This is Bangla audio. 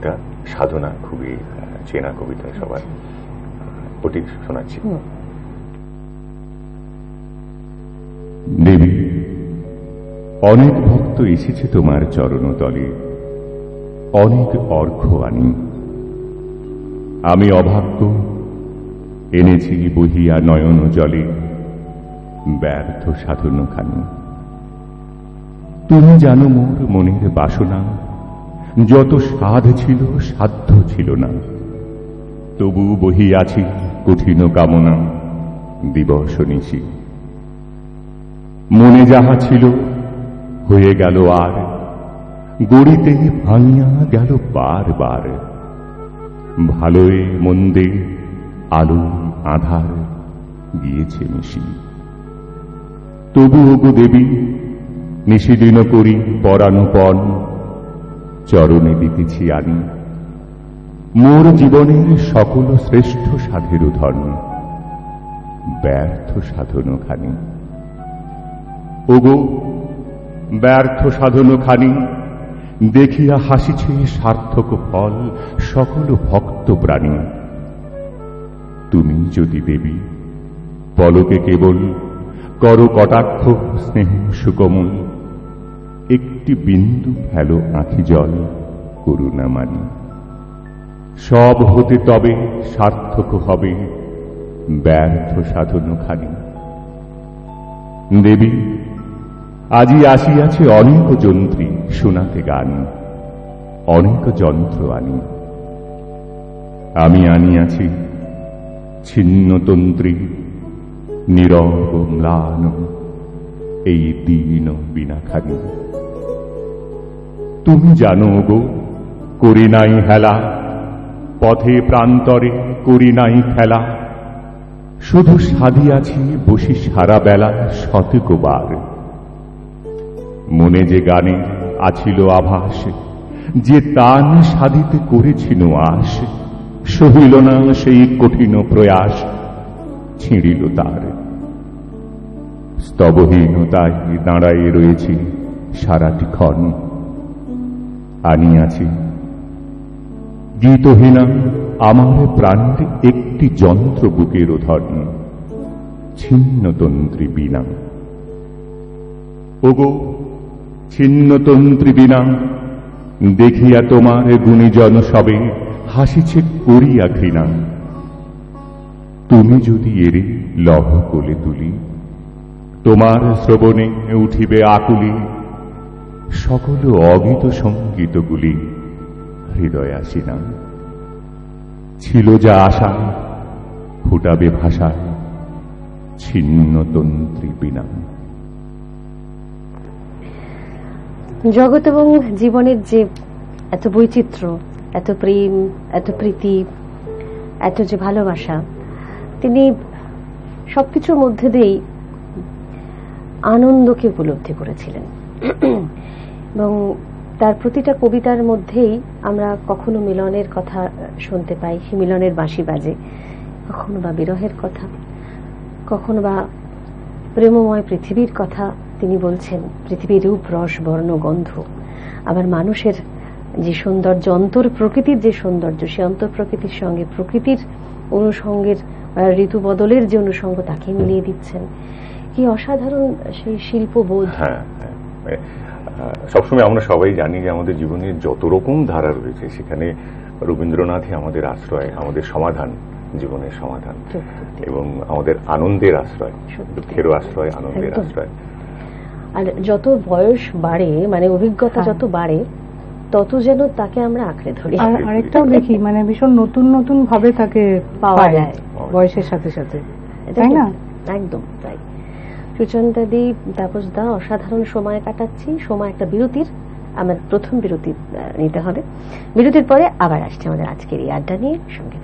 কবিতা, সাধনা খুবই চেনা কবিতা সবার, ওটি শোনাচ্ছি। দেবী, অনেক ভক্ত এসেছে তোমার চরণতলে, অনেক অর্ঘ্য আনি। আমি অভাগ্য, এনেছি বহিয়া নয়ন জলে ব্যর্থ সাধনখানি। তুমি জানো মোর মনের বাসনা, যত সাধ ছিল সাধ্য ছিল না, তবু বহিয়াছি কঠিন কামনা দিবস নিশি। মনে যাহা ছিল হয়ে গেল আর, গড়িতে ভাঙিয়া গেল বার বার। ভালোয় মন্দে আলো আধার গিয়েছে মিশি। তবু ওগো দেবী, নিশিদিন করি পরানুপন, চরণে দিতেছি আনি মোর জীবনের সকল শ্রেষ্ঠ সাধের ধন ব্যর্থ সাধনখানি। ওগো ব্যর্থ সাধনখানি দেখিয়া হাসিছে সার্থক ফল সকল ভক্ত প্রাণী। তুমি যদি দেবী পলকে কেবল কর কটাক্ষ স্নেহ সুকোমল, একটি বিন্দু ফেলো আঁখি জল করুণা মানি। সব হতে তবে সার্থক হবে ব্যর্থ সাধনখানি। দেবী, আজি আসিয়াছে অনেক যন্ত্রী শোনাতে গান, অনেক যন্ত্র আনি। আমি আনিয়াছি ছিন্নতন্ত্রী নীরব ম্লান এই দীন বীণাখানি। তুমি জানো গো, করি নাই হেলা, পথে প্রান্তরে করি নাই খেলা, শুধু সাধিয়াছি বসি সারা বেলা শতকবার। মনে যে গানে আছিল আভাস, যে তান সাধিতে করেছিল আশ, সহিল না সেই কঠিন প্রয়াস, ছিঁড়িল তার। স্তবহীনতায় দাঁড়াই রয়েছি সারাটি ক্ষণ, আনিয়াছি গীতহীনা আমার প্রাণের একটি যন্ত্র বুকের ধন, ছিন্নতন্ত্রী বীণা। ওগো ছিন্নতন্ত্রী বীণা, দেখিয়া তোমার গুণীজন সবে হাসিছে করিয়া ঘৃণা। তুমি যদি এরে লহ কোলে তুলি, তোমার শ্রবণে উঠিবে আকুলি সকল অগীত সঙ্গীতগুলি হৃদয় আসি না। ছিল যা আশায় ফুটাবে ভাষায় ছিন্নতন্ত্রী বীণা। জগৎ এবং জীবনের যে এত বৈচিত্র্য, এত প্রেম, এত প্রীতি, এত যে ভালোবাসা, তিনি সবকিছুর মধ্যে দিয়েই আনন্দকে উপলব্ধি করেছিলেন। এবং তার প্রতিটা কবিতার মধ্যেই আমরা কখনো মিলনের কথা শুনতে পাই, মিলনের বাঁশি বাজে, কখনো বা বিরহের কথা, কখনো বা প্রেমময় পৃথিবীর কথা তিনি বলছেন, পৃথিবীর রূপ রস বর্ণ গন্ধ। আবার মানুষের যে সৌন্দর্য, অন্তর প্রকৃতির যে সৌন্দর্য, সে অন্তর প্রকৃতির সঙ্গে প্রকৃতির অনুষঙ্গের ঋতু বদলের যে অনুষঙ্গ তাকে মিলিয়ে দিচ্ছেন। কি অসাধারণ সেই শিল্পবোধ! সবসময় আমরা সবাই জানি যে আমাদের জীবনের যত রকম ধারা রয়েছে সেখানে রবীন্দ্রনাথই আমাদের আশ্রয়, আমাদের সমাধান, জীবনের সমাধান এবং আমাদের আনন্দের আশ্রয়, দুঃখেরও আশ্রয়, আনন্দের আশ্রয়। আর যত বয়স বাড়ে, মানে অভিজ্ঞতা যত বাড়ে, তত যেন তাকে আমরা আঁকড়ে ধরি। আরেকটাও দেখি, মানে ভীষণ নতুন নতুন ভাবে তাকে পাওয়া যায় বয়সের সাথে সাথে, তাই না? একদম তাই। সুচন্তা দি, তাপস দা, অসাধারণ সময় কাটাচ্ছি। সময় একটা বিরতির, আমার প্রথম বিরতি নিতে হবে। বিরতির পরে আবার আসছে আমাদের আজকের এই আড্ডা নিয়ে। সঙ্গে